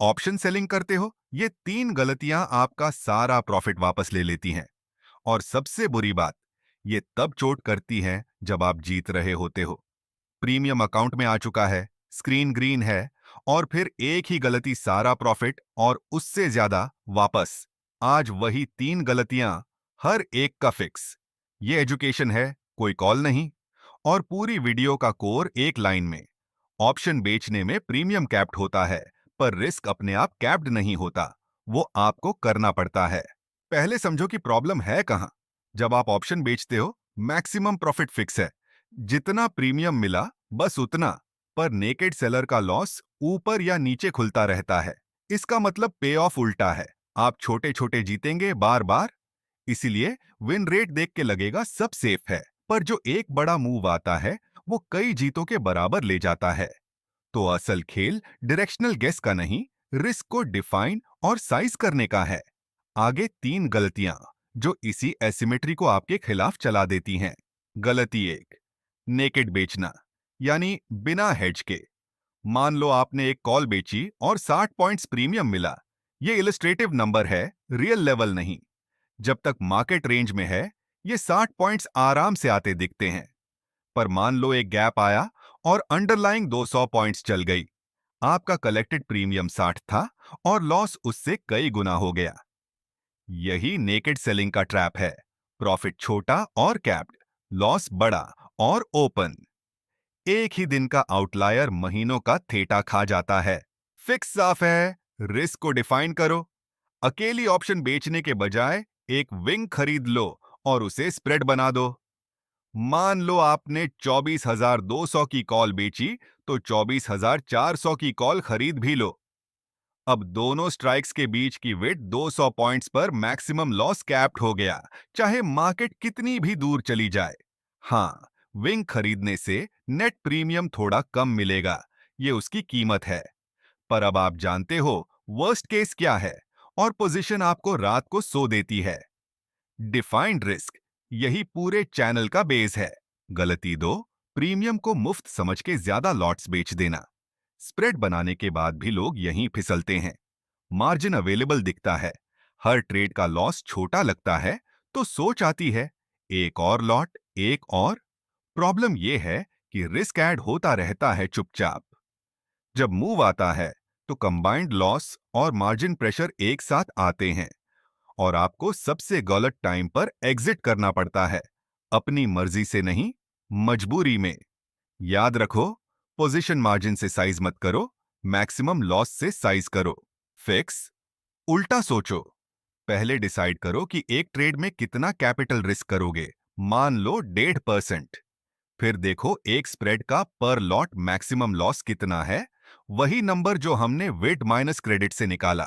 Option selling करते हो, ये तीन गलतियां आपका सारा प्रॉफिट वापस ले लेती हैं। और सबसे बुरी बात, ये तब चोट करती है जब आप जीत रहे होते हो। प्रीमियम अकाउंट में आ चुका है, स्क्रीन ग्रीन है, और फिर एक ही गलती सारा प्रॉफिट और उससे ज्यादा वापस। आज वही तीन गलतियां, हर एक का फिक्स। ये एजुकेशन है, कोई कॉल नहीं। और पूरी वीडियो का कोर एक लाइन में। ऑप्शन बेचने में प्रीमियम कैप्ड होता है, पर रिस्क अपने आप कैप्ड नहीं होता, वो आपको करना पड़ता है। पहले समझो कि प्रॉब्लम है कहां। जब आप ऑप्शन बेचते हो, मैक्सिमम प्रॉफिट फिक्स है, जितना प्रीमियम मिला बस उतना। पर नेकेड सेलर का लॉस ऊपर या नीचे खुलता रहता है। इसका मतलब पे ऑफ उल्टा है। आप छोटे छोटे जीतेंगे बार बार। इसीलिए विन रेट देख के लगेगा सब सेफ है, पर जो एक बड़ा मूव आता है वो कई जीतों के बराबर ले जाता है। तो असल खेल डायरेक्शनल गेस का नहीं, रिस्क को डिफाइन और साइज करने का है। आगे तीन गलतियां जो इसी एसिमेट्री को आपके खिलाफ चला देती हैं। गलती एक, नेकेड बेचना, यानी बिना हेज के। मान लो आपने एक कॉल बेची और 60 पॉइंट्स प्रीमियम मिला। ये इलस्ट्रेटिव नंबर है, रियल लेवल नहीं। जब तक मार्केट रेंज में है, ये 60 पॉइंट्स आराम से आते दिखते हैं। पर मान लो एक गैप आया और अंडरलाइंग 200 पॉइंट्स चल गई। आपका कलेक्टेड प्रीमियम 60 था और लॉस उससे कई गुना हो गया। यही नेकेड सेलिंग का ट्रैप है। प्रॉफिट छोटा और कैप्ड, लॉस बड़ा और ओपन। एक ही दिन का आउटलायर महीनों का थेटा खा जाता है। फिक्स साफ है, रिस्क को डिफाइन करो। अकेली ऑप्शन बेचने के बजाय एक विंग खरीद लो और उसे स्प्रेड बना दो। मान लो आपने 24,200 की कॉल बेची, तो 24,400 की कॉल खरीद भी लो। अब दोनों स्ट्राइक्स के बीच की विड्थ 200 पॉइंट्स पर मैक्सिमम लॉस कैप्ड हो गया, चाहे मार्केट कितनी भी दूर चली जाए। हाँ, विंग खरीदने से नेट प्रीमियम थोड़ा कम मिलेगा, ये उसकी कीमत है। पर अब आप जानते हो वर्स्ट केस क्या है, और पोजीशन आपको रात को सो देती है। डिफाइंड रिस्क, यही पूरे चैनल का बेस है। गलती दो, प्रीमियम को मुफ्त समझ के ज्यादा लॉट्स बेच देना। स्प्रेड बनाने के बाद भी लोग यहीं फिसलते हैं। मार्जिन अवेलेबल दिखता है, हर ट्रेड का लॉस छोटा लगता है, तो सोच आती है एक और लॉट, एक और। प्रॉब्लम यह है कि रिस्क ऐड होता रहता है चुपचाप। जब मूव आता है तो कंबाइंड लॉस और मार्जिन प्रेशर एक साथ आते हैं, और आपको सबसे गलत टाइम पर एग्जिट करना पड़ता है। अपनी मर्जी से नहीं, मजबूरी में। याद रखो, पोजीशन मार्जिन से साइज मत करो, मैक्सिमम लॉस से साइज करो। फिक्स, उल्टा सोचो। पहले डिसाइड करो कि एक ट्रेड में कितना कैपिटल रिस्क करोगे। मान लो 1.5%। फिर देखो एक स्प्रेड का पर लॉट मैक्सिमम लॉस कितना है, वही नंबर जो हमने वेट माइनस क्रेडिट से निकाला।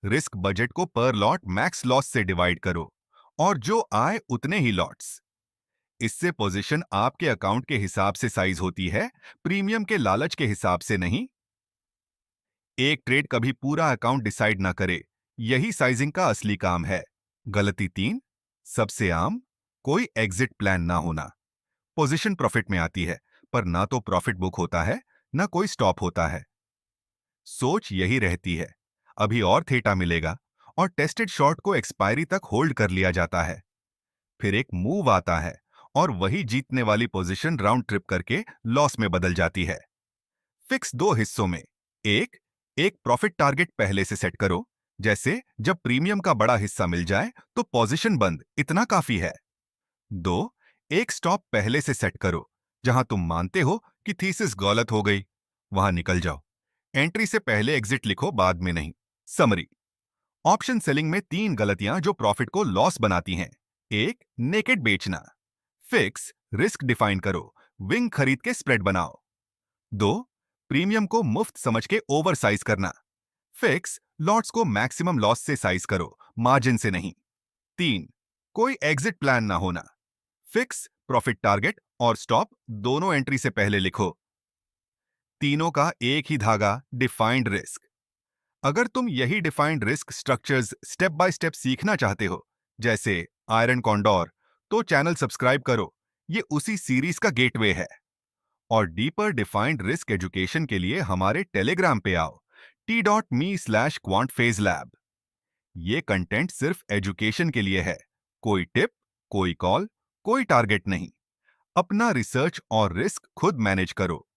रिस्क बजट को पर लॉट मैक्स लॉस से डिवाइड करो, और जो आए उतने ही लॉट्स। इससे पोजीशन आपके अकाउंट के हिसाब से साइज होती है, प्रीमियम के लालच के हिसाब से नहीं। एक ट्रेड कभी पूरा अकाउंट डिसाइड ना करे, यही साइजिंग का असली काम है। गलती तीन, सबसे आम, कोई एग्जिट प्लान ना होना। पोजीशन प्रॉफिट में आती है, पर ना तो प्रॉफिट बुक होता है, ना कोई स्टॉप होता है। सोच यही रहती है, अभी और थेटा मिलेगा, और टेस्टेड शॉर्ट को एक्सपायरी तक होल्ड कर लिया जाता है। फिर एक मूव आता है और वही जीतने वाली पोजीशन राउंड ट्रिप करके लॉस में बदल जाती है। फिक्स दो हिस्सों में। एक, एक प्रॉफिट टारगेट पहले से सेट करो, जैसे जब प्रीमियम का बड़ा हिस्सा मिल जाए तो पोजीशन बंद, इतना काफी है। दो, एक स्टॉप पहले से सेट करो, जहां तुम मानते हो कि थीसिस गलत हो गई, वहां निकल जाओ। एंट्री से पहले एग्जिट लिखो, बाद में नहीं। समरी, ऑप्शन सेलिंग में तीन गलतियां जो प्रॉफिट को लॉस बनाती हैं। एक, नेकेड बेचना। फिक्स, रिस्क डिफाइन करो, विंग खरीद के स्प्रेड बनाओ। दो, प्रीमियम को मुफ्त समझ के ओवर साइज करना। फिक्स, लॉट्स को मैक्सिमम लॉस से साइज करो, मार्जिन से नहीं। तीन, कोई एग्जिट प्लान ना होना। फिक्स, प्रॉफिट टारगेट और स्टॉप दोनों एंट्री से पहले लिखो। तीनों का एक ही धागा, डिफाइंड रिस्क। अगर तुम यही defined risk structures step by step सीखना चाहते हो, जैसे आयरन कॉन्डोर, तो चैनल सब्सक्राइब करो। ये उसी सीरीज का गेटवे है। और डीपर डिफाइंड रिस्क एजुकेशन के लिए हमारे टेलीग्राम पे आओ। t.me/quantphaselab। ये कंटेंट सिर्फ एजुकेशन के लिए है। कोई टिप, कोई कॉल, कोई टारगेट नहीं। अपना रिसर्च और रिस्क खुद मैनेज करो।